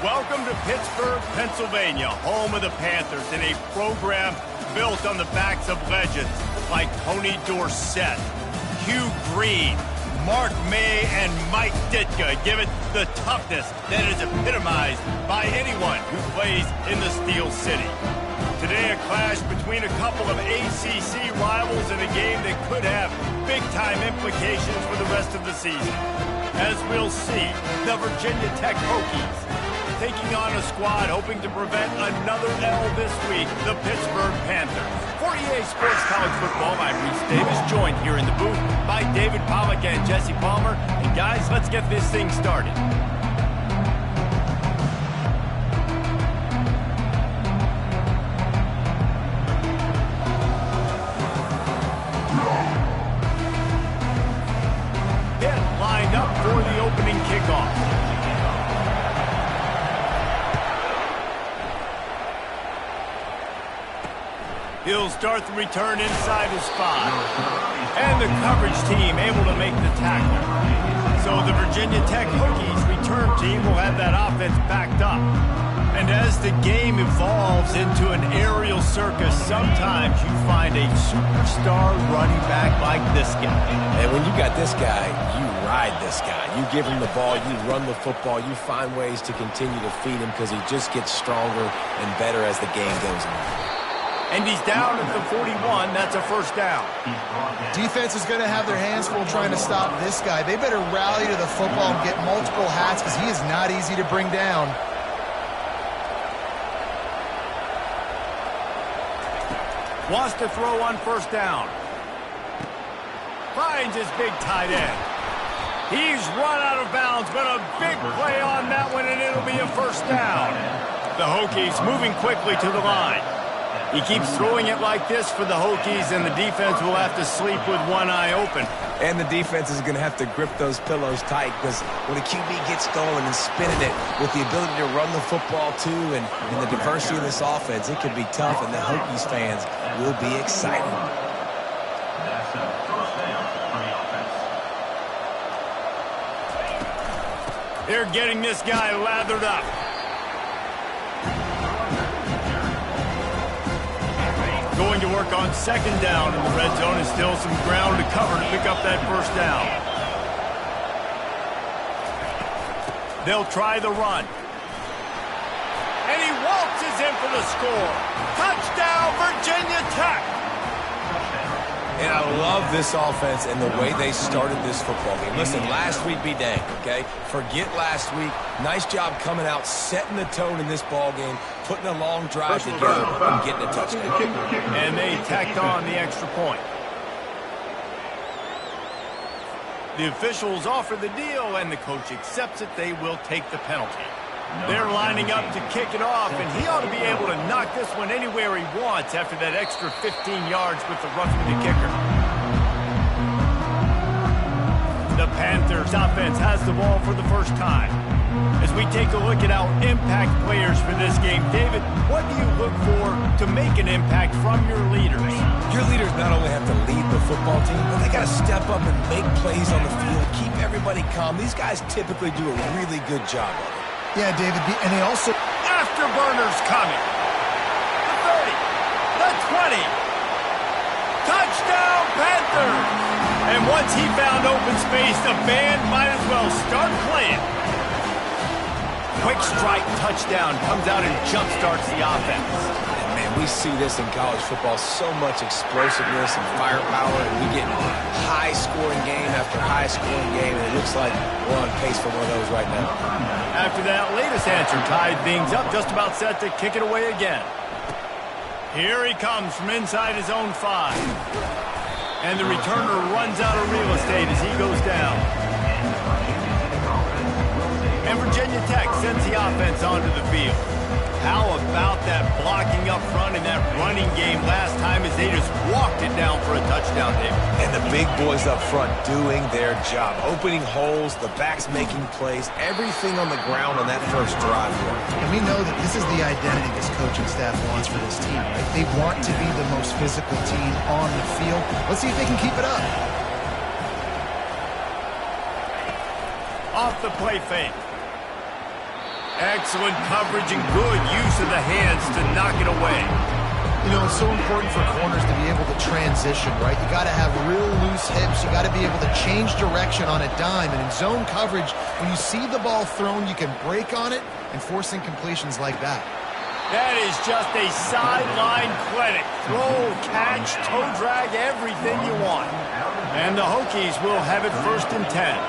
Welcome to Pittsburgh, Pennsylvania, home of the Panthers, in a program built on the backs of legends like Tony Dorsett, Hugh Green, Mark May, and Mike Ditka. Give it the toughness that is epitomized by anyone who plays in the Steel City. Today, a clash between a couple of ACC rivals in a game that could have big-time implications for the rest of the season. As we'll see, the Virginia Tech Hokies taking on a squad hoping to prevent another L this week, the Pittsburgh Panthers. For EA Sports College Football, I'm Reese Davis, joined here in the booth by David Pollack and Jesse Palmer. And guys, let's get this thing started. Pitt lined up for the opening kickoff. He'll start the return inside his spot. And the coverage team able to make the tackle. So the Virginia Tech Hokies return team will have that offense backed up. And as the game evolves into an aerial circus, sometimes you find a superstar running back like this guy. And when you got this guy, you ride this guy. You give him the ball, you run the football, you find ways to continue to feed him because he just gets stronger and better as the game goes on. And he's down at the 41. That's a first down. Defense is going to have their hands full trying to stop this guy. They better rally to the football and get multiple hats because he is not easy to bring down. Wants to throw on first down. Finds his big tight end. He's run out of bounds, but a big play on that one, and it'll be a first down. The Hokies moving quickly to the line. He keeps throwing it like this for the Hokies, and the defense will have to sleep with one eye open. And the defense is going to have to grip those pillows tight because when a QB gets going and spinning it with the ability to run the football too and the diversity of this offense, it can be tough, and the Hokies fans will be excited. That's a first down for the offense. They're getting this guy lathered up. Going to work on second down in the red zone, and still some ground to cover to pick up that first down. They'll try the run. And he waltzes in for the score. Touchdown, Virginia Tech! And I love this offense and the way they started this football game. Listen, last week be dang, okay? Forget last week. Nice job coming out, setting the tone in this ball game, putting a long drive together and getting a touchdown. And they tacked on the extra point. The officials offer the deal, and the coach accepts it. They will take the penalty. They're lining up to kick it off, and he ought to be able to knock this one anywhere he wants after that extra 15 yards with the roughing the kicker. The Panthers offense has the ball for the first time. As we take a look at our impact players for this game, David, what do you look for to make an impact from your leaders? Your leaders not only have to lead the football team, but they got to step up and make plays on the field, keep everybody calm. These guys typically do a really good job of it. Yeah, David, and they also... Afterburners coming. The 30. The 20. Touchdown, Panthers! And once he found open space, the band might as well start playing. Quick strike touchdown comes out and jump-starts the offense. And man, we see this in college football, so much explosiveness and firepower, and we get high-scoring game after high-scoring game, and it looks like we're on pace for one of those right now. After that latest answer tied things up, just about set to kick it away again. Here he comes from inside his own 5. And the returner runs out of real estate as he goes down. And Virginia Tech sends the offense onto the field. How about that blocking up front and that running game last time as they just walked it down for a touchdown, David? And the big boys up front doing their job, opening holes, the backs making plays, everything on the ground on that first drive. And we know that this is the identity this coaching staff wants for this team, right? They want to be the most physical team on the field. Let's see if they can keep it up. Off the play fake. Excellent coverage and good use of the hands to knock it away. You know, it's so important for corners to be able to transition, right? You got to have real loose hips. You got to be able to change direction on a dime. And in zone coverage, when you see the ball thrown, you can break on it and force incompletions like that. That is just a sideline clinic. Throw, catch, toe drag, everything you want. And the Hokies will have it 1st and 10.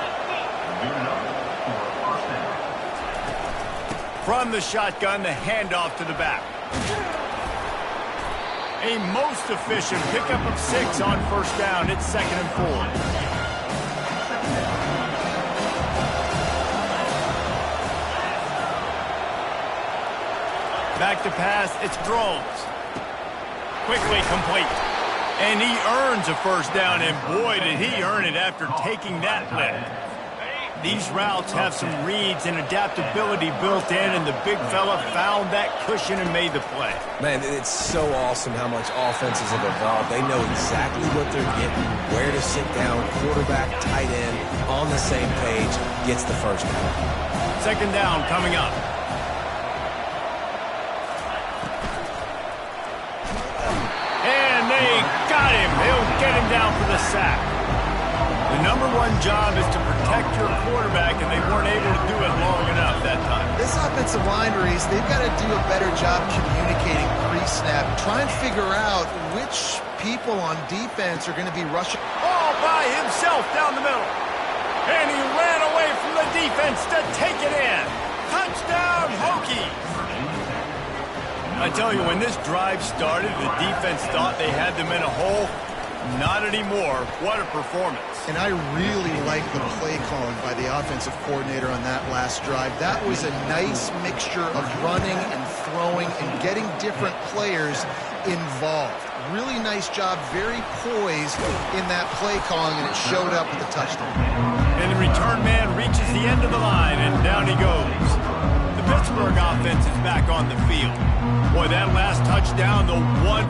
From the shotgun, the handoff to the back. A most efficient pickup of 6 on 1st down. It's 2nd and 4. Back to pass, it's Drones. Quickly complete. And he earns a 1st down, and boy, did he earn it after taking that lift. These routes have some reads and adaptability built in, and the big fella found that cushion and made the play. Man, it's so awesome how much offenses have evolved. They know exactly what they're getting, where to sit down, quarterback, tight end, on the same page, gets the 1st down. 2nd down coming up. And they got him. They'll get him down for the sack. The #1 job is to protect your quarterback, and they weren't able to do it long enough that time. This offensive line, Reese, they've got to do a better job communicating pre-snap. Try and figure out which people on defense are going to be rushing. All by himself down the middle. And he ran away from the defense to take it in. Touchdown, Hokies! I tell you, when this drive started, the defense thought they had them in a hole. Not anymore. What a performance. And I really like the play calling by the offensive coordinator on that last drive. That was a nice mixture of running and throwing and getting different players involved. Really nice job, very poised in that play calling, and it showed up with a touchdown. And the return man reaches the end of the line, and down he goes. The Pittsburgh offense is back on the field. Boy, that last touchdown, the one...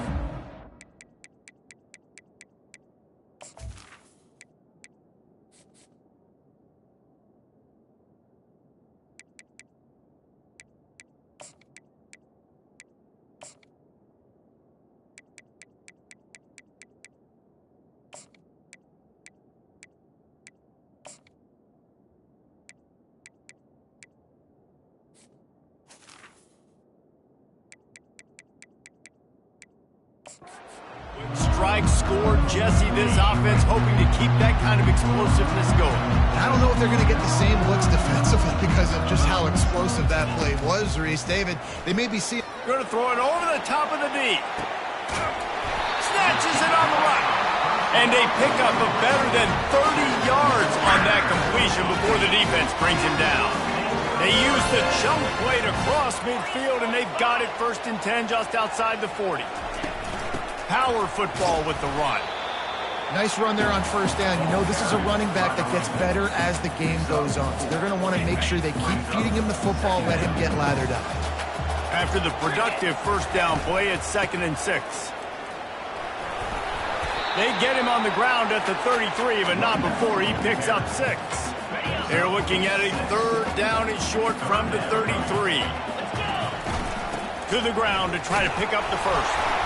Strike scored. Jesse, this offense hoping to keep that kind of explosiveness going. I don't know if they're going to get the same looks defensively because of just how explosive that play was, Reese. David, they may be seeing... Going to throw it over the top of the knee. Snatches it on the right. And a pickup of better than 30 yards on that completion before the defense brings him down. They use the jump play to cross midfield, and they've got it 1st and 10 just outside the 40. Power football with the run. Nice run there on 1st down. You know, this is a running back that gets better as the game goes on. So they're going to want to make sure they keep feeding him the football, let him get lathered up. After the productive 1st down play, it's 2nd and 6. They get him on the ground at the 33, but not before he picks up 6. They're looking at a 3rd down and short from the 33. To the ground to try to pick up the 1st.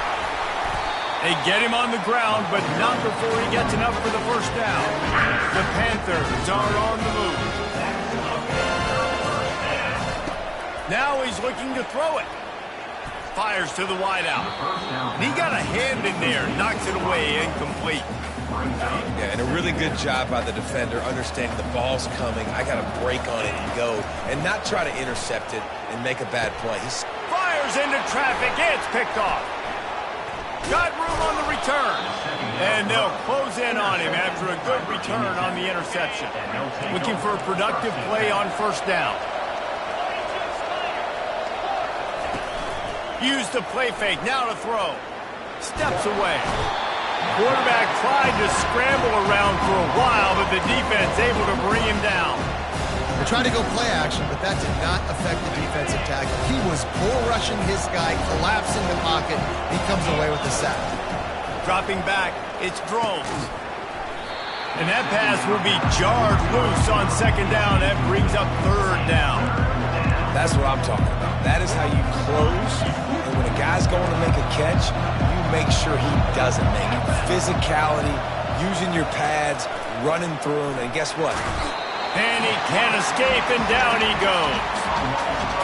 They get him on the ground, but not before he gets enough for the 1st down. The Panthers are on the move. Now he's looking to throw it. Fires to the wideout. He got a hand in there, knocks it away, incomplete. Yeah, and a really good job by the defender, understanding the ball's coming. I got to break on it and go, and not try to intercept it and make a bad play. He fires into traffic. It's picked off. Got room on the return. And they'll close in on him after a good return on the interception. Looking for a productive play on 1st down. Use the play fake. Now to throw. Steps away. Quarterback tried to scramble around for a while, but the defense able to bring him down. They're trying to go play action, but that did not affect the defensive tackle. He was bull rushing his guy, collapsing the pocket. He comes away with the sack. Dropping back, it's Drones. And that pass will be jarred loose on 2nd down. That brings up 3rd down. That's what I'm talking about. That is how you close. And when a guy's going to make a catch, you make sure he doesn't make it. Physicality, using your pads, running through them, and guess what? And he can't escape, and down he goes.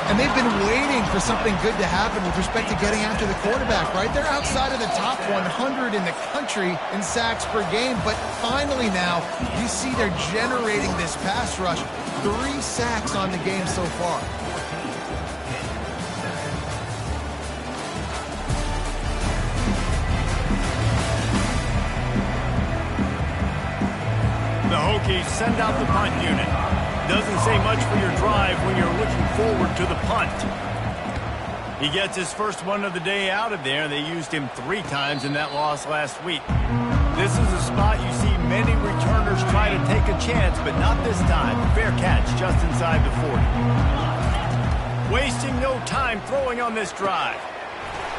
And they've been waiting for something good to happen with respect to getting after the quarterback, right? They're outside of the top 100 in the country in sacks per game, but finally now you see they're generating this pass rush. 3 sacks on the game so far. The Hokies send out the punt unit. Doesn't say much for your drive when you're looking forward to the punt. He gets his first one of the day out of there. They used him 3 times in that loss last week. This is a spot you see many returners try to take a chance, but not this time. Fair catch just inside the 40. Wasting no time throwing on this drive.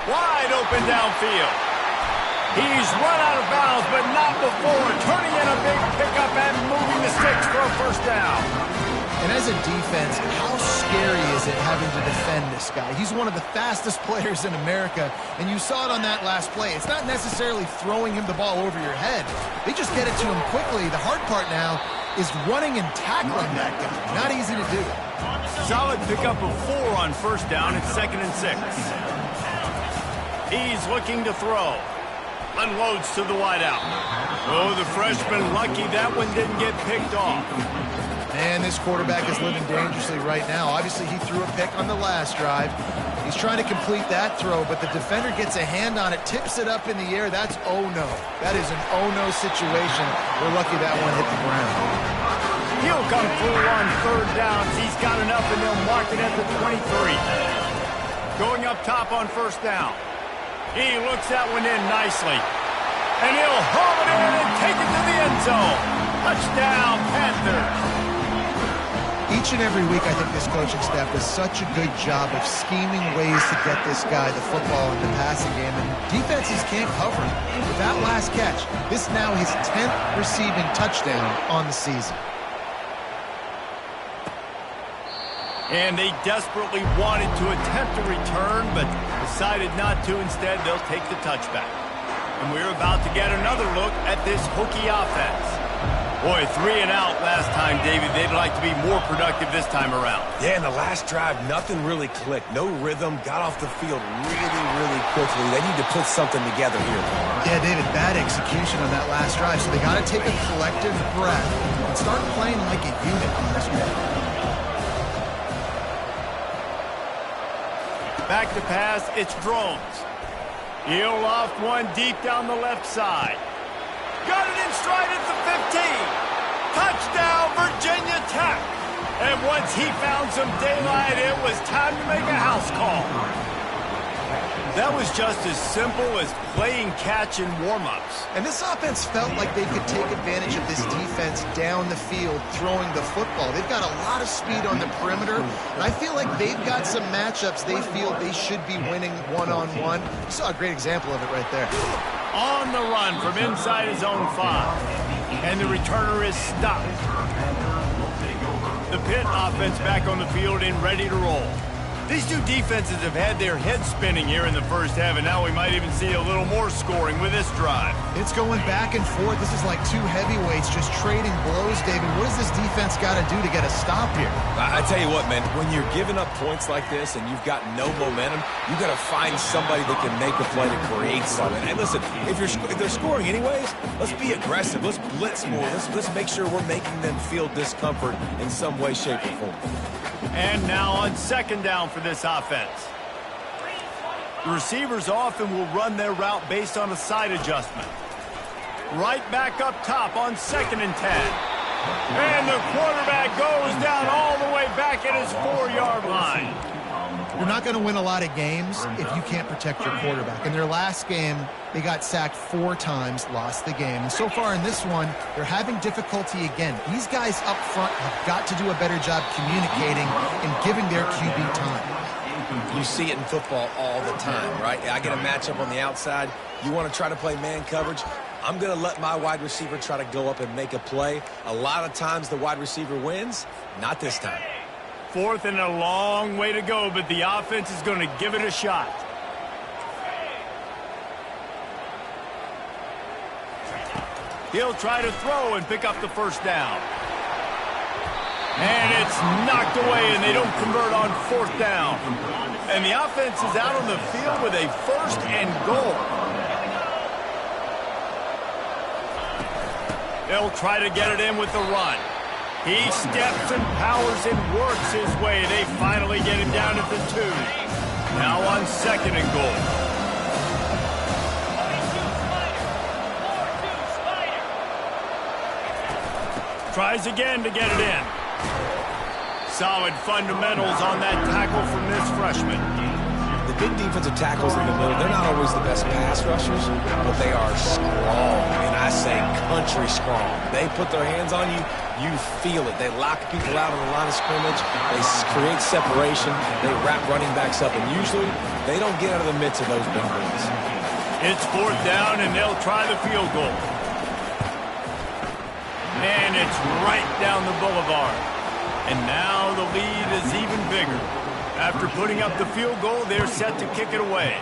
Wide open downfield. He's run out of bounds, but not before. Turning in a big pickup and moving the sticks for a first down. And as a defense, how scary is it having to defend this guy? He's one of the fastest players in America, and you saw it on that last play. It's not necessarily throwing him the ball over your head. They just get it to him quickly. The hard part now is running and tackling that guy. Not easy to do. Solid pickup of 4 on first down. It's 2nd and 6. He's looking to throw. Unloads to the wideout. Oh, the freshman lucky that one didn't get picked off. Man, this quarterback is living dangerously right now. Obviously, he threw a pick on the last drive. He's trying to complete that throw, but the defender gets a hand on it, tips it up in the air. That's oh no. That is an oh no situation. We're lucky that one hit the ground. He'll come through on 3rd downs. He's got enough, and they'll mark it at the 23. Going up top on first down. He looks that one in nicely. And he'll haul it in and take it to the end zone. Touchdown, Panthers. Each and every week, I think this coaching staff does such a good job of scheming ways to get this guy the football in the passing game, and defenses can't cover him. With that last catch, this now his 10th receiving touchdown on the season. And they desperately wanted to attempt a return, but decided not to. Instead, they'll take the touchback. And we're about to get another look at this Hokie offense. Boy, 3 and out last time, David. They'd like to be more productive this time around. Yeah, in the last drive, nothing really clicked. No rhythm. Got off the field really, really quickly. They need to put something together here. Yeah, David, bad execution on that last drive. So they got to take a collective breath and start playing like a unit on this one. Back to pass, it's Drones. He'll loft one deep down the left side. Got it in stride at the 15. Touchdown, Virginia Tech. And once he found some daylight, it was time to make a house call. That was just as simple as playing catch in warm-ups. And this offense felt like they could take advantage of this defense down the field throwing the football. They've got a lot of speed on the perimeter, and I feel like they've got some matchups they feel they should be winning one-on-one. You saw a great example of it right there. On the run from inside his own 5. And the returner is stopped. The Pitt offense back on the field and ready to roll. These two defenses have had their heads spinning here in the first half, and now we might even see a little more scoring with this drive. It's going back and forth. This is like 2 heavyweights just trading blows, David. What does this defense got to do to get a stop here? I tell you what, man, when you're giving up points like this and you've got no momentum, you got to find somebody that can make a play to create something. And listen, if they're scoring anyways, let's be aggressive. Let's blitz more. Let's make sure we're making them feel discomfort in some way, shape, or form. And now on 2nd down for this offense. The receivers often will run their route based on a side adjustment. Right back up top on 2nd and 10. And the quarterback goes down all the way back at his 4-yard line. You're not going to win a lot of games if you can't protect your quarterback. In their last game, they got sacked 4 times, lost the game. And so far in this one, they're having difficulty again. These guys up front have got to do a better job communicating and giving their QB time. You see it in football all the time, right? I get a matchup on the outside. You want to try to play man coverage? I'm going to let my wide receiver try to go up and make a play. A lot of times the wide receiver wins. Not this time. 4th and a long way to go, but the offense is going to give it a shot. He'll try to throw and pick up the first down. And it's knocked away, and they don't convert on 4th down. And the offense is out on the field with a 1st and goal. They'll try to get it in with the run. He steps and powers and works his way. They finally get him down at the 2. Now on 2nd and goal. Tries again to get it in. Solid fundamentals on that tackle from this freshman. The big defensive tackles in the middle, they're not always the best pass rushers, but they are strong, and I say country strong. They put their hands on you, you feel it. They lock people out on the line of scrimmage. They create separation. They wrap running backs up, and usually they don't get out of the midst of those big boys. It's 4th down, and they'll try the field goal. And it's right down the boulevard. And now the lead is even bigger. After putting up the field goal, they're set to kick it away.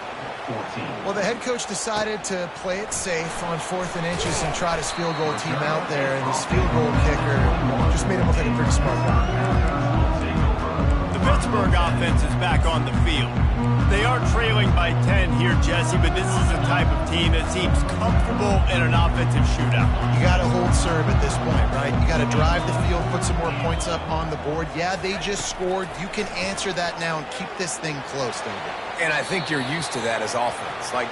Well, the head coach decided to play it safe on 4th and inches and trot his field goal team out there, and this field goal kicker just made him look like a pretty smart guy. The Pittsburgh offense is back on the field. They are trailing by 10 here, Jesse, but this is the type of team that seems comfortable in an offensive shootout. You got to hold serve at this point, right? You got to drive the field, put some more points up on the board. Yeah, they just scored. You can answer that now and keep this thing close, David. And I think you're used to that as offense. Like,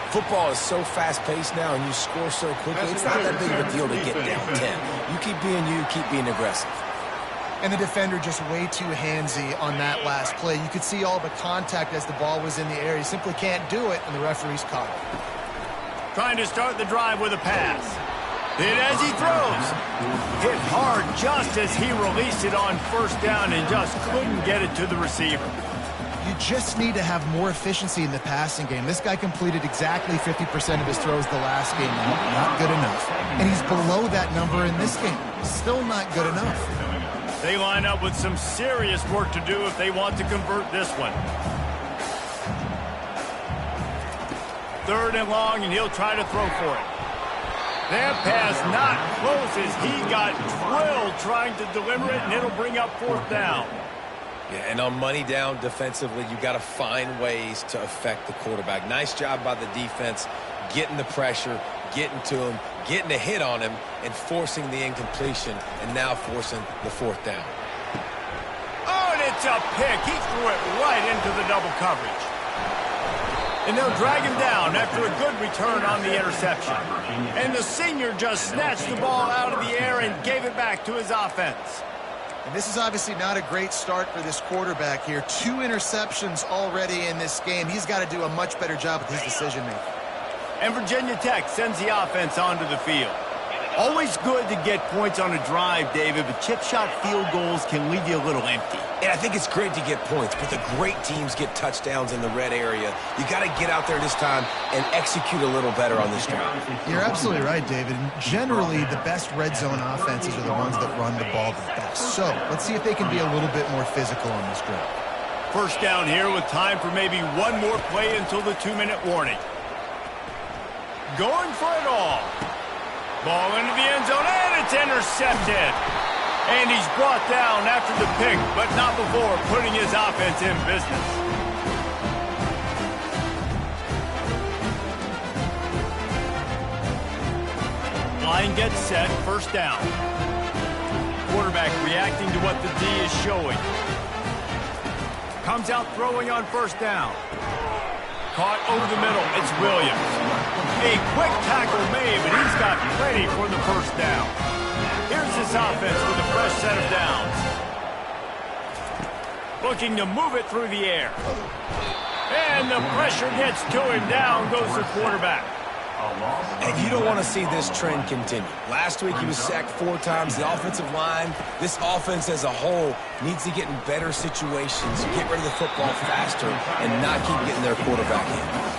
football is so fast-paced now and you score so quickly, it's not that big of a deal to get down 10. You keep being you, keep being aggressive. And the defender just way too handsy on that last play. You could see all the contact as the ball was in the air. He simply can't do it, and the referee's caught it. Trying to start the drive with a pass. Hit as he throws. Hit hard just as he released it on 1st down and just couldn't get it to the receiver. You just need to have more efficiency in the passing game. This guy completed exactly 50% of his throws the last game. Not good enough. And he's below that number in this game. Still not good enough. They line up with some serious work to do if they want to convert this one. 3rd and long, and he'll try to throw for it. That pass not close as he got drilled trying to deliver it, and it'll bring up 4th down. Yeah, and on money down defensively, you got to find ways to affect the quarterback. Nice job by the defense, getting the pressure, getting to him, getting a hit on him, and forcing the incompletion, and now forcing the 4th down. Oh, and it's a pick. He threw it right into the double coverage. And they'll drag him down after a good return on the interception. And the senior just snatched the ball out of the air and gave it back to his offense. And this is obviously not a great start for this quarterback here. 2 interceptions already in this game. He's got to do a much better job with his decision-making. And Virginia Tech sends the offense onto the field. Always good to get points on a drive, David, but chip shot field goals can leave you a little empty. And I think it's great to get points, but the great teams get touchdowns in the red area. You got to get out there this time and execute a little better on this drive. You're absolutely right, David. Generally, the best red zone offenses are the ones that run the ball the best. So let's see if they can be a little bit more physical on this drive. 1st down here with time for maybe one more play until the 2-minute warning. Going for it all. Ball into the end zone, and it's intercepted. And he's brought down after the pick, but not before putting his offense in business. Line gets set, 1st down. Quarterback reacting to what the D is showing. Comes out throwing on 1st down. Caught over the middle, it's Williams. A quick tackle made, but he's got plenty for the 1st down. Here's his offense with a fresh set of downs. Looking to move it through the air. And the pressure gets to him. Down goes the quarterback. And you don't want to see this trend continue. Last week he was sacked 4 times. The offensive line, this offense as a whole, needs to get in better situations, get rid of the football faster, and not keep getting their quarterback in.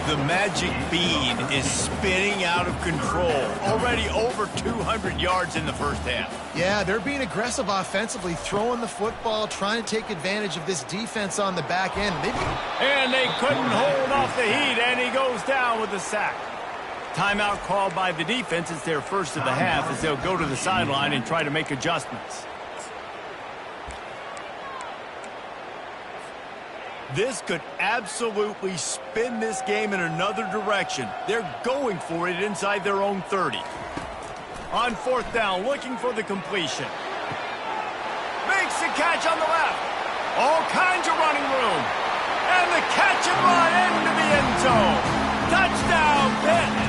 The magic bean is spinning out of control. Already over 200 yards in the first half. Yeah, they're being aggressive offensively, throwing the football, trying to take advantage of this defense on the back end. And they couldn't hold off the heat, and he goes down with a sack. Timeout called by the defense. It's their first of the half as they'll go to the sideline and try to make adjustments. This could absolutely spin this game in another direction. They're going for it inside their own 30. On 4th down, looking for the completion. Makes the catch on the left. All kinds of running room. And the catch and run into the end zone. Touchdown, Pitt.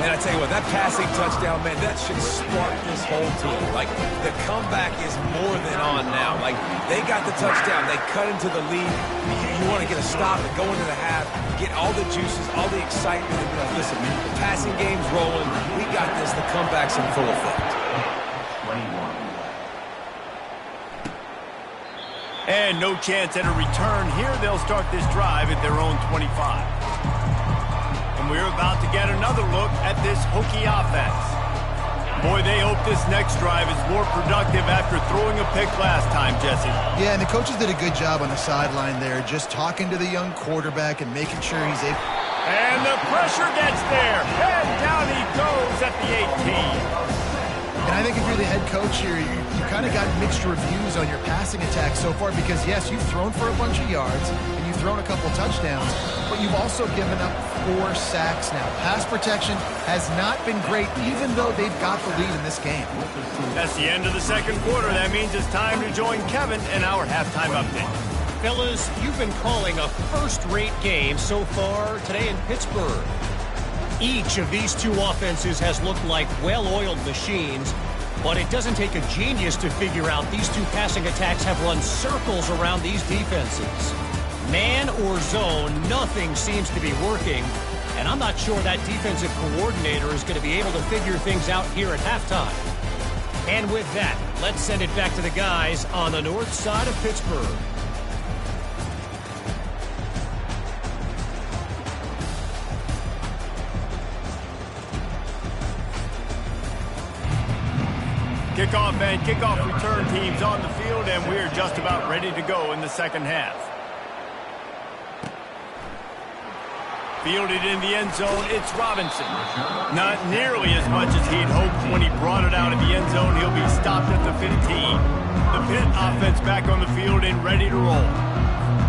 Man, I tell you what, that passing touchdown, man, that should spark this whole team. Like, the comeback is more than on now. Like, they got the touchdown. They cut into the lead. You want to get a stop and go into the half, get all the juices, all the excitement. And be like, listen, the passing game's rolling. We got this. The comeback's in full effect. And no chance at a return here. They'll start this drive at their own 25. And we're about to get another look at this Hokie offense. Boy, they hope this next drive is more productive after throwing a pick last time, Jesse. Yeah, and the coaches did a good job on the sideline there, just talking to the young quarterback and making sure he's able. And the pressure gets there. And down he goes at the 18. And I think if you're the head coach here, you kind of got mixed reviews on your passing attack so far because, yes, you've thrown for a bunch of yards and you've thrown a couple touchdowns, but you've also given up 4 sacks now. Pass protection has not been great, even though they've got the lead in this game. That's the end of the second quarter. That means it's time to join Kevin in our halftime update. Fellas, you've been calling a first-rate game so far today in Pittsburgh. Each of these two offenses has looked like well-oiled machines, but it doesn't take a genius to figure out these two passing attacks have run circles around these defenses. Man or zone, nothing seems to be working, and I'm not sure that defensive coordinator is going to be able to figure things out here at halftime. And with that, let's send it back to the guys on the north side of Pittsburgh. Kickoff and kickoff return teams on the field, and we're just about ready to go in the second half. Fielded in the end zone, it's Robinson. Not nearly as much as he'd hoped when he brought it out of the end zone. He'll be stopped at the 15. The Pitt offense back on the field and ready to roll.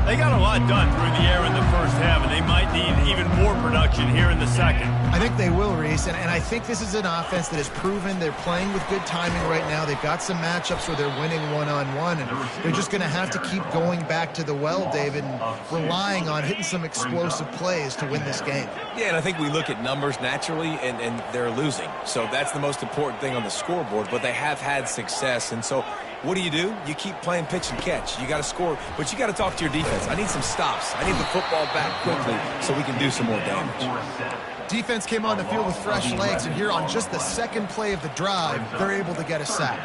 They got a lot done through the air in the first half, and they might need even more production here in the second. I think they will, Reese, and I think this is an offense that has proven they're playing with good timing right now. They've got some matchups where they're winning one-on-one, and they're just going to have to keep going back to the well, David, and relying on hitting some explosive plays to win this game. Yeah, and I think we look at numbers naturally, and they're losing. So that's the most important thing on the scoreboard, but they have had success, and so what do? You keep playing pitch and catch. You got to score, but you got to talk to your defense. I need some stops. I need the football back quickly so we can do some more damage. Defense came on the field with fresh legs, and here on just the second play of the drive, they're able to get a sack.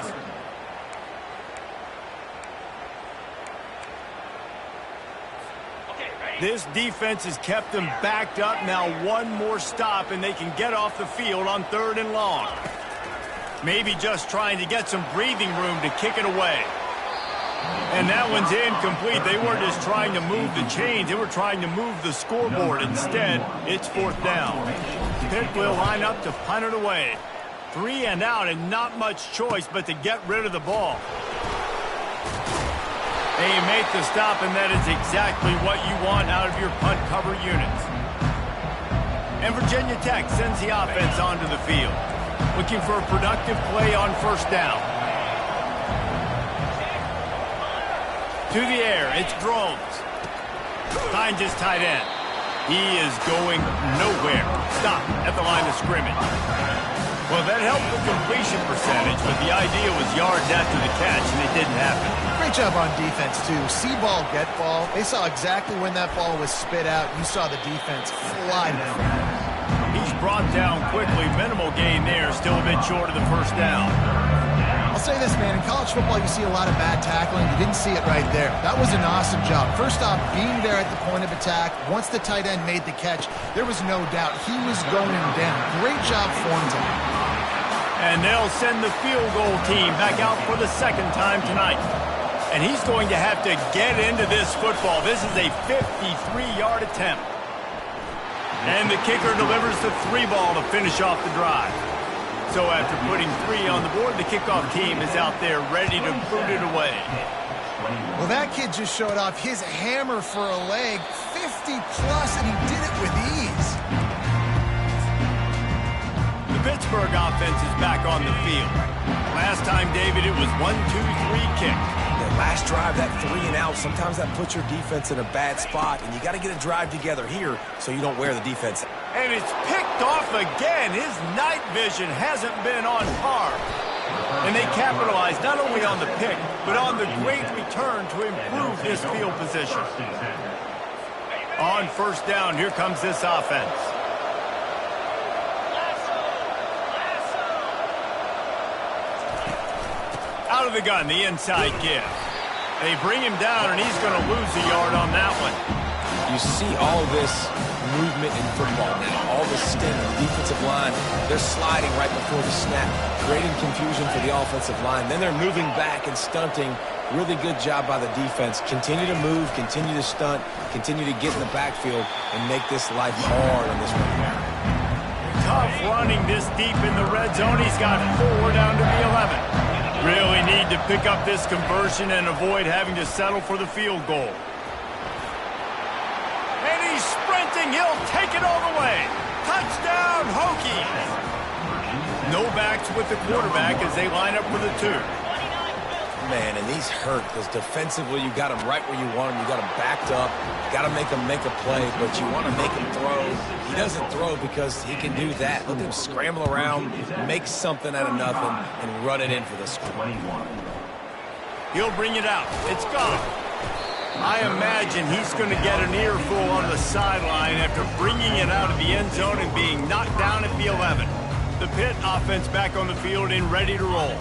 This defense has kept them backed up. Now one more stop, and they can get off the field on 3rd and long. Maybe just trying to get some breathing room to kick it away. And that one's incomplete. They weren't just trying to move the chains. They were trying to move the scoreboard. Instead, it's 4th down. Pitt will line up to punt it away. 3 and out, and not much choice but to get rid of the ball. They make the stop, and that is exactly what you want out of your punt cover units. And Virginia Tech sends the offense onto the field, looking for a productive play on 1st down. To the air, it's Drones. Finds his tight end. He is going nowhere. Stop at the line of scrimmage. Well, that helped the completion percentage, but the idea was yards after the catch, and it didn't happen. Great job on defense, too. See ball, get ball. They saw exactly when that ball was spit out. You saw the defense fly down. He's brought down quickly. Minimal gain there. Still a bit short of the first down. I'll say this, man. In college football, you see a lot of bad tackling. You didn't see it right there. That was an awesome job. First off, being there at the point of attack. Once the tight end made the catch, there was no doubt he was going down. Great job for him tonight. And they'll send the field goal team back out for the second time tonight. And he's going to have to get into this football. This is a 53-yard attempt. And the kicker delivers the 3-ball to finish off the drive. So after putting 3 on the board, the kickoff team is out there ready to boot it away. Well, that kid just showed off his hammer for a leg, 50-plus, and he did it with ease. The Pittsburgh offense is back on the field. Last time, David, it was 1-2-3 kick. Last drive, that 3 and out, sometimes that puts your defense in a bad spot, and you got to get a drive together here so you don't wear the defense. And it's picked off again. His night vision hasn't been on par. And they capitalized not only on the pick, but on the great return to improve his field position. On first down, here comes this offense. Out of the gun, the inside give. They bring him down, and he's going to lose a yard on that one. You see all this movement in football now. All the stint of the defensive line. They're sliding right before the snap, creating confusion for the offensive line. Then they're moving back and stunting. Really good job by the defense. Continue to move, continue to stunt, continue to get in the backfield, and make this life hard on this one. Tough running this deep in the red zone. He's got 4 down to the 11. Really need to pick up this conversion and avoid having to settle for the field goal. And he's sprinting. He'll take it all the way. Touchdown, Hokies. No backs with the quarterback as they line up for the 2. Man, and he's hurt because defensively you got him right where you want him. You got him backed up. Got to make him make a play, but you want to make him throw. He doesn't throw because he can do that. Look at him scramble around, make something out of nothing, and run it in for the score. He'll bring it out. It's gone. I imagine he's going to get an earful on the sideline after bringing it out of the end zone and being knocked down at the 11. The Pitt offense back on the field and ready to roll.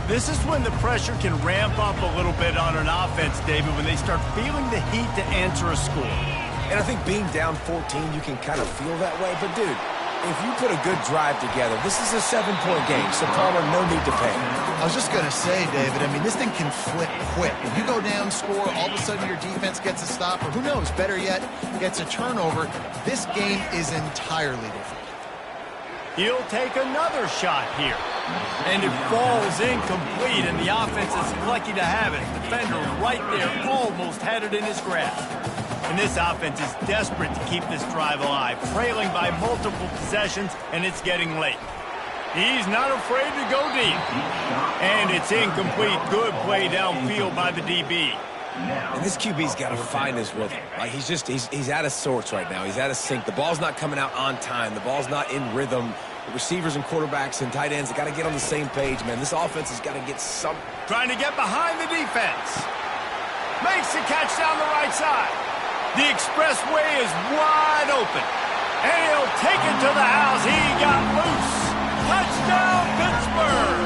This is when the pressure can ramp up a little bit on an offense, David, when they start feeling the heat to answer a score. And I think being down 14, you can kind of feel that way. But, dude, if you put a good drive together, this is a 7-point game, so Palmer, no need to panic. I was just going to say, David, I mean, this thing can flip quick. If you go down, score, all of a sudden your defense gets a stop, or who knows, better yet, gets a turnover. This game is entirely different. He'll take another shot here. And it falls incomplete, and the offense is lucky to have it. Defender right there almost had it in his grasp. And this offense is desperate to keep this drive alive, trailing by multiple possessions, and it's getting late. He's not afraid to go deep. And it's incomplete. Good play downfield by the DB. And this QB's got to find his rhythm. Like he's out of sorts right now. He's out of sync. The ball's not coming out on time. The ball's not in rhythm. The receivers and quarterbacks and tight ends have got to get on the same page, man. This offense has got to get some. Trying to get behind the defense. Makes the catch down the right side. The expressway is wide open. And he'll take it to the house. He got loose. Touchdown, Pittsburgh.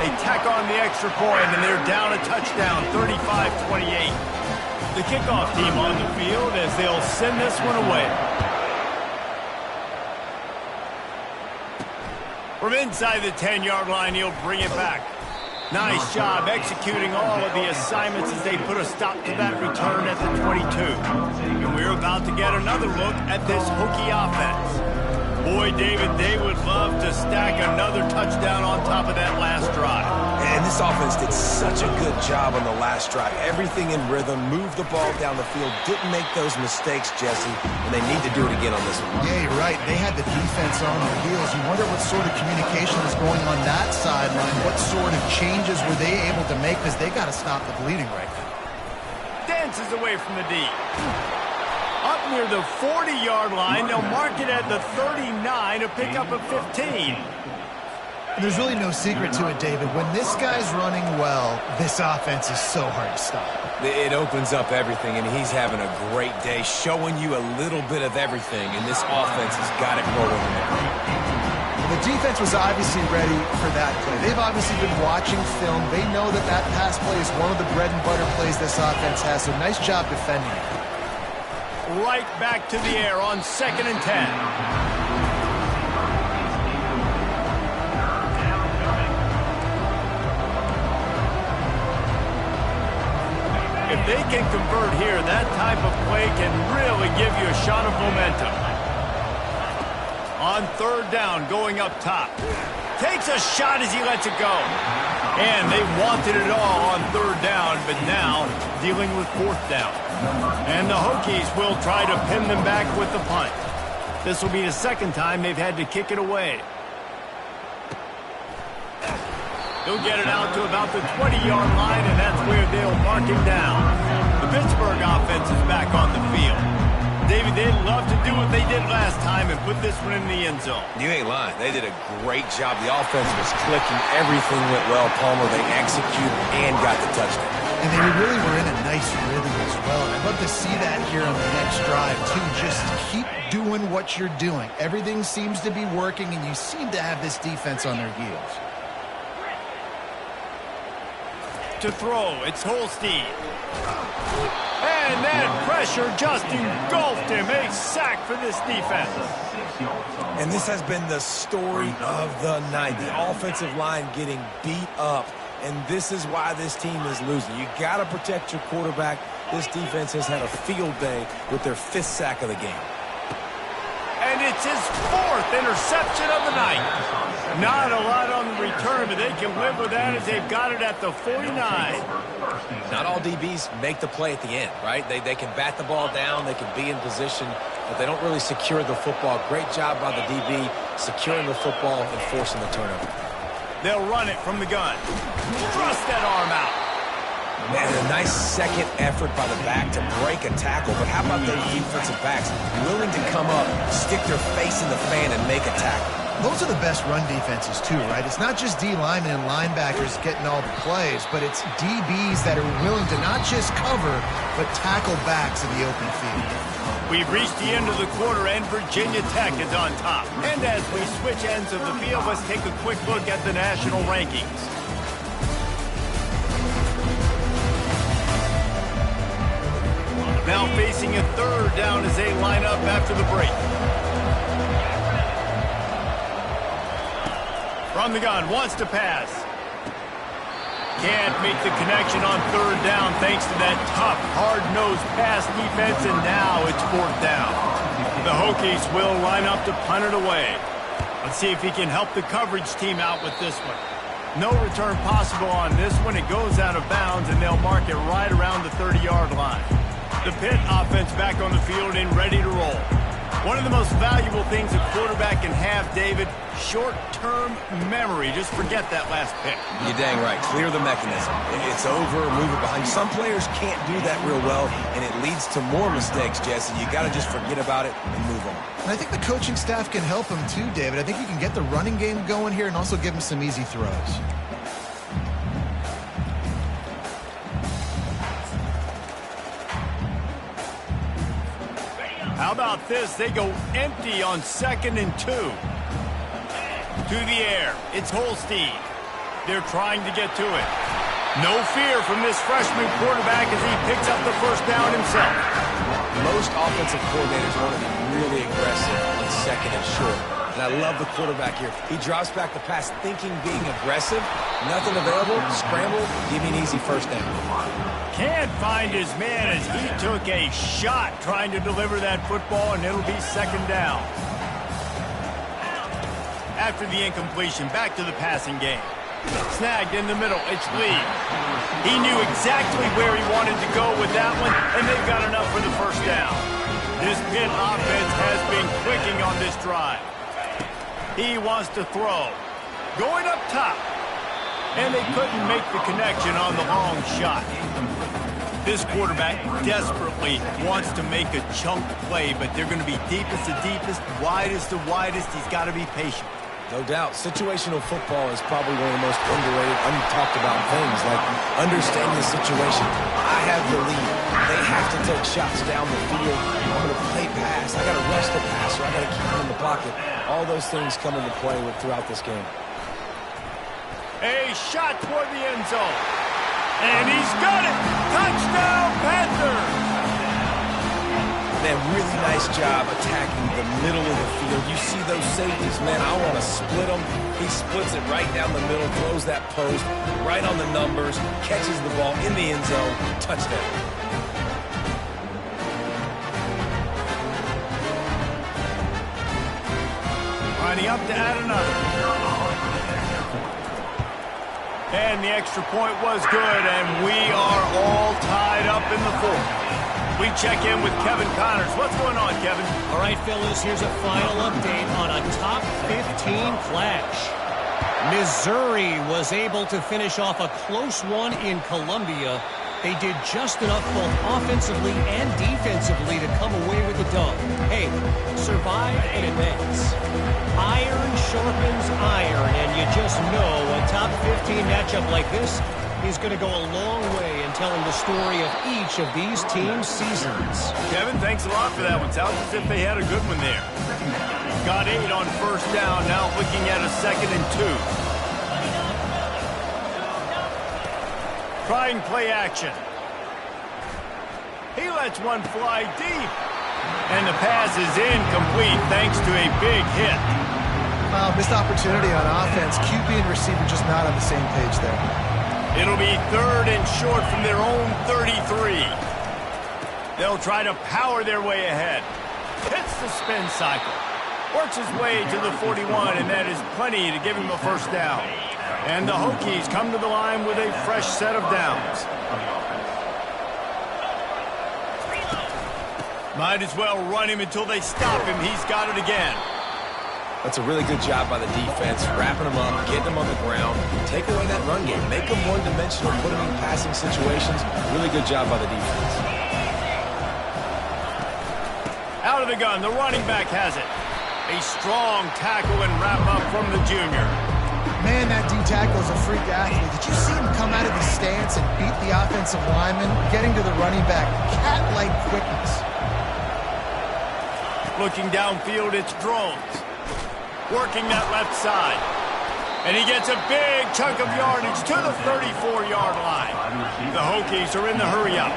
They tack on the extra point, and they're down a touchdown, 35-28. The kickoff team on the field as they'll send this one away. From inside the 10-yard line, he'll bring it back. Nice job executing all of the assignments as they put a stop to that return at the 22. And we're about to get another look at this Hokie offense. Boy, David, they would love to stack another touchdown on top of that last drive. And this offense did such a good job on the last drive. Everything in rhythm, moved the ball down the field, didn't make those mistakes, Jesse, and they need to do it again on this one. Yeah, you're right. They had the defense on their heels. You wonder what sort of communication is going on that sideline. What sort of changes were they able to make, because they got to stop the bleeding right now. Dances away from the D. Up near the 40-yard line, they'll mark it at the 39 to pick up a 15. There's really no secret to it, David. When this guy's running well, this offense is so hard to stop. It opens up everything, and he's having a great day, showing you a little bit of everything, and this offense has got it rolling in there. The defense was obviously ready for that play. They've obviously been watching film. They know that that pass play is one of the bread and butter plays this offense has, so nice job defending it. Right back to the air on 2nd and 10. If they can convert here, that type of play can really give you a shot of momentum. On 3rd down, going up top. Takes a shot as he lets it go. And they wanted it all on 3rd down, but now dealing with 4th down. And the Hokies will try to pin them back with the punt. This will be the 2nd time they've had to kick it away. He'll get it out to about the 20-yard line, and that's where they'll mark him down. The Pittsburgh offense is back on the field. David, they'd love to do what they did last time and put this one in the end zone. You ain't lying. They did a great job. The offense was clicking. Everything went well, Palmer. They executed and got the touchdown. And they really were in a nice rhythm as well. And I'd love to see that here on the next drive, too. Just keep doing what you're doing. Everything seems to be working, and you seem to have this defense on their heels. To throw, it's Holstein. And that pressure just engulfed him. A sack for this defense. And this has been the story of the night. The offensive line getting beat up. And this is why this team is losing. You got to protect your quarterback. This defense has had a field day with their 5th sack of the game. And it's his 4th interception of the night. Not a lot on the return, but they can live with that as they've got it at the 49. Not all DBs make the play at the end, right? They can bat the ball down, they can be in position, but they don't really secure the football. Great job by the DB securing the football and forcing the turnover. They'll run it from the gun. Thrust that arm out. Man, a nice second effort by the back to break a tackle, but how about those defensive backs willing to come up, stick their face in the fan, and make a tackle? Those are the best run defenses, too, right? It's not just D linemen and linebackers getting all the plays, but it's DBs that are willing to not just cover, but tackle backs in the open field. We've reached the end of the quarter, and Virginia Tech is on top. And as we switch ends of the field, let's take a quick look at the national rankings. Now facing a 3rd down as they line up after the break. From the gun, wants to pass. Can't make the connection on 3rd down thanks to that tough, hard-nosed pass defense, and now it's 4th down. The Hokies will line up to punt it away. Let's see if he can help the coverage team out with this one. No return possible on this one. It goes out of bounds, and they'll mark it right around the 30-yard line. The Pitt offense back on the field and ready to roll. One of the most valuable things a quarterback can have, David, short-term memory. Just forget that last pick. You're dang right. Clear the mechanism. It's over, move it behind. Some players can't do that real well, and it leads to more mistakes, Jesse. You got to just forget about it and move on. And I think the coaching staff can help him too, David. I think you can get the running game going here and also give him some easy throws. How about this? They go empty on 2nd and 2. To the air. It's Holstein. They're trying to get to it. No fear from this freshman quarterback as he picks up the 1st down himself. Most offensive coordinators want to be really aggressive on 2nd and short. And I love the quarterback here. He drops back the pass thinking being aggressive. Nothing available. Scramble. Give me an easy 1st down. Can't find his man as he took a shot trying to deliver that football, and it'll be 2nd down. After the incompletion, back to the passing game. Snagged in the middle, it's Lee. He knew exactly where he wanted to go with that one, and they've got enough for the 1st down. This Pitt offense has been clicking on this drive. He wants to throw. Going up top. And they couldn't make the connection on the long shot. This quarterback desperately wants to make a chunk play, but they're going to be deepest to deepest, widest to widest. He's got to be patient. No doubt. Situational football is probably one of the most underrated, untalked about things, like understanding the situation. I have the lead. They have to take shots down the field. I'm going to play pass. I got to rush the passer. I got to keep him in the pocket. All those things come into play throughout this game. A shot toward the end zone. And he's got it. Touchdown, Panthers. Man, really nice job attacking the middle of the field. You see those safeties, man, I want to split them. He splits it right down the middle, throws that post, right on the numbers, catches the ball in the end zone, touchdown. Lining up to add another. And the extra point was good, and we are all tied up in the fourth. We check in with Kevin Connors. What's going on, Kevin? All right, fellas, here's a final update on a top 15 clash. Missouri was able to finish off a close one in Columbia. They did just enough both offensively and defensively to come away with the dub. Hey, survive and advance. Iron sharpens iron, and you just know a top 15 matchup like this is going to go a long way in telling the story of each of these teams' seasons. Kevin, thanks a lot for that one. Sounds as if they had a good one there. Got 8 on first down, now looking at a 2nd and 2. Trying play action. He lets one fly deep. And the pass is incomplete thanks to a big hit. Missed opportunity on offense. QB and receiver just not on the same page there. It'll be 3rd and short from their own 33. They'll try to power their way ahead. Hits the spin cycle. Works his way to the 41, and that is plenty to give him a first down. And the Hokies come to the line with a fresh set of downs. Might as well run him until they stop him. He's got it again. That's a really good job by the defense, wrapping them up, getting them on the ground, take away that run game, make them one-dimensional, put them in passing situations. Really good job by the defense. Out of the gun, the running back has it. A strong tackle and wrap up from the junior. Man, that D-tackle is a freak athlete. Did you see him come out of the stance and beat the offensive lineman, getting to the running back? Cat-like quickness. Looking downfield, it's Drones. Working that left side. And he gets a big chunk of yardage to the 34-yard line. The Hokies are in the hurry-up.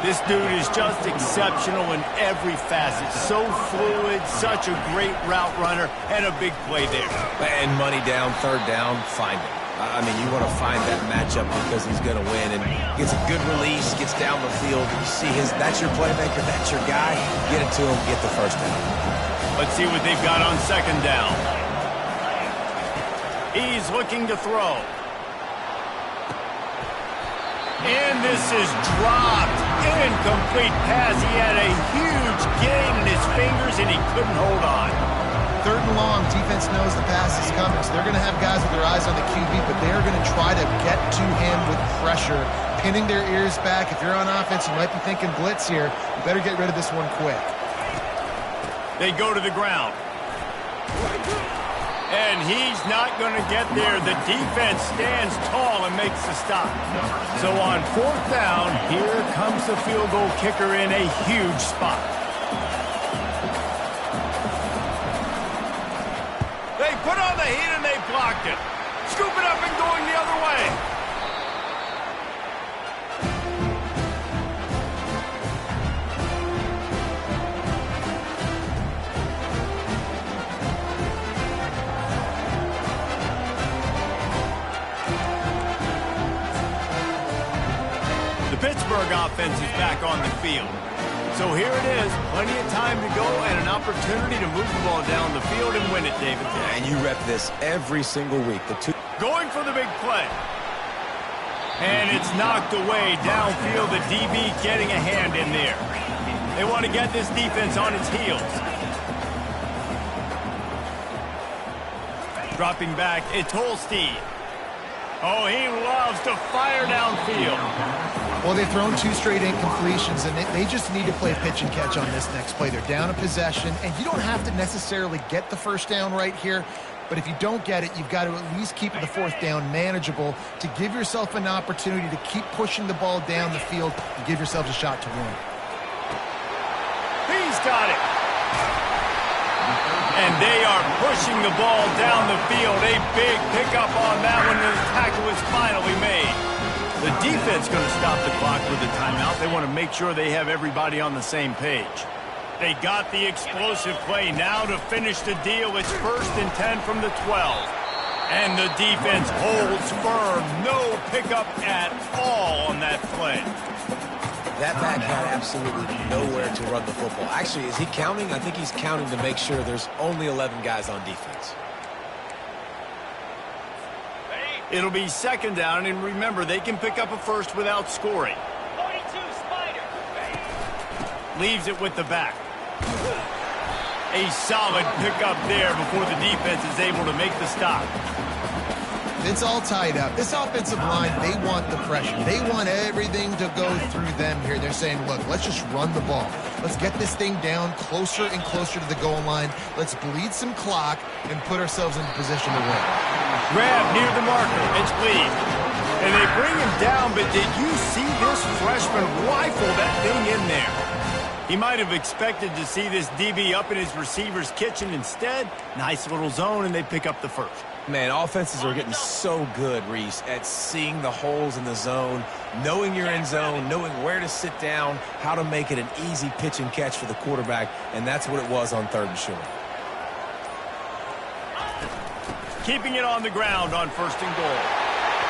This dude is just exceptional in every facet. So fluid, such a great route runner, and a big play there. And money down, 3rd down, find him. I mean, you want to find that matchup because he's going to win. And gets a good release, gets down the field. You see that's your playmaker, that's your guy. Get it to him, get the first down. Let's see what they've got on 2nd down. He's looking to throw. And this is dropped. Incomplete pass. He had a huge gain in his fingers, and he couldn't hold on. 3rd and long. Defense knows the pass is coming, so they're going to have guys with their eyes on the QB, but they're going to try to get to him with pressure, pinning their ears back. If you're on offense, you might be thinking blitz here. You better get rid of this one quick. They go to the ground. And he's not going to get there. The defense stands tall and makes the stop. So on 4th down, here comes the field goal kicker in a huge spot. They put on the heat and they blocked it. Scoop it up and going the other way. The Pittsburgh offense is back on the field. So here it is, plenty of time to go and an opportunity to move the ball down the field and win it, David. And you rep this every single week. Going for the big play. And it's knocked away downfield. The DB getting a hand in there. They want to get this defense on its heels. Dropping back, it's Holstein. Oh, he loves to fire downfield. Well, they've thrown 2 straight incompletions, and they just need to play pitch and catch on this next play. They're down a possession, and you don't have to necessarily get the first down right here, But if you don't get it, you've got to at least keep the fourth down manageable to give yourself an opportunity to keep pushing the ball down the field and give yourselves a shot to win. He's got it. And they are pushing the ball down the field. A big pickup on that one. The tackle is finally made. The defense going to stop the clock with a timeout. They want to make sure they have everybody on the same page. They got the explosive play. Now to finish the deal, it's 1st and 10 from the 12. And the defense holds firm. No pickup at all on that play. That back had absolutely nowhere to run the football. Actually, is he counting? I think he's counting to make sure there's only 11 guys on defense. It'll be 2nd down, and remember, they can pick up a first without scoring. 42, Spider. Leaves it with the back. A solid pickup there before the defense is able to make the stop. It's all tied up. This offensive line, they want the pressure. They want everything to go through them here. They're saying, look, let's just run the ball. Let's get this thing down closer and closer to the goal line. Let's bleed some clock and put ourselves in position to win. Grab near the marker. It's Lee. And they bring him down, but did you see this freshman rifle that thing in there? He might have expected to see this DB up in his receiver's kitchen. Instead, nice little zone, and they pick up the first. Man, offenses are getting so good, Reese, at seeing the holes in the zone, knowing you're in zone, knowing where to sit down, how to make it an easy pitch and catch for the quarterback, and that's what it was on 3rd and short. Keeping it on the ground on 1st and goal.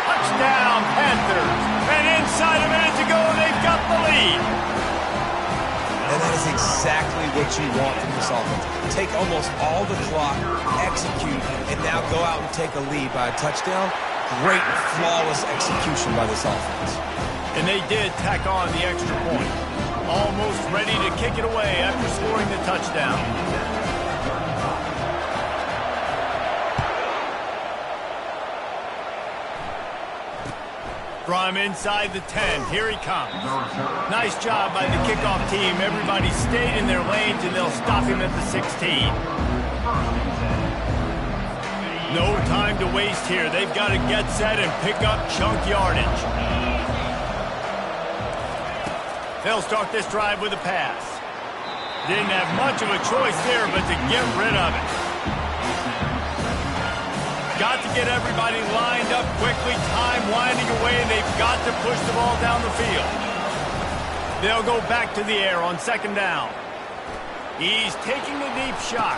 Touchdown, Panthers. And inside a minute to go, they've got the lead. And that is exactly what you want from this offense. Take almost all the clock, execute, and now go out and take a lead by a touchdown. Great, flawless execution by this offense. And they did tack on the extra point. Almost ready to kick it away after scoring the touchdown. From inside the 10, here he comes. Nice job by the kickoff team. Everybody stayed in their lanes, and they'll stop him at the 16. No time to waste here. They've got to get set and pick up chunk yardage. They'll start this drive with a pass. Didn't have much of a choice there, but to get rid of it. Got to get everybody lined up quickly, time winding away, and they've got to push the ball down the field. They'll go back to the air on 2nd down. He's taking a deep shot.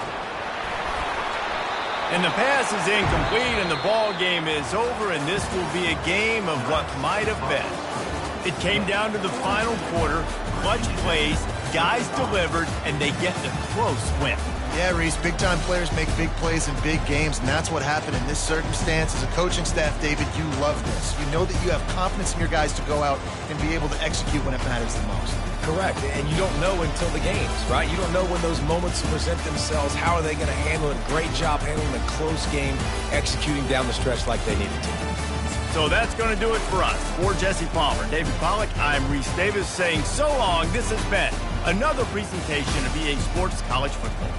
And the pass is incomplete, and the ball game is over, and this will be a game of what might have been. It came down to the final quarter, clutch plays, guys delivered, and they get the close win. Yeah, Reese, big-time players make big plays in big games, and that's what happened in this circumstance. As a coaching staff, David, you love this. You know that you have confidence in your guys to go out and be able to execute when it matters the most. Correct, and you don't know until the games, right? You don't know when those moments present themselves. How are they going to handle it? Great job handling a close game, executing down the stretch like they needed to. So that's going to do it for us. For Jesse Palmer, David Pollack, I'm Reese Davis saying so long. This has been another presentation of EA Sports College Football.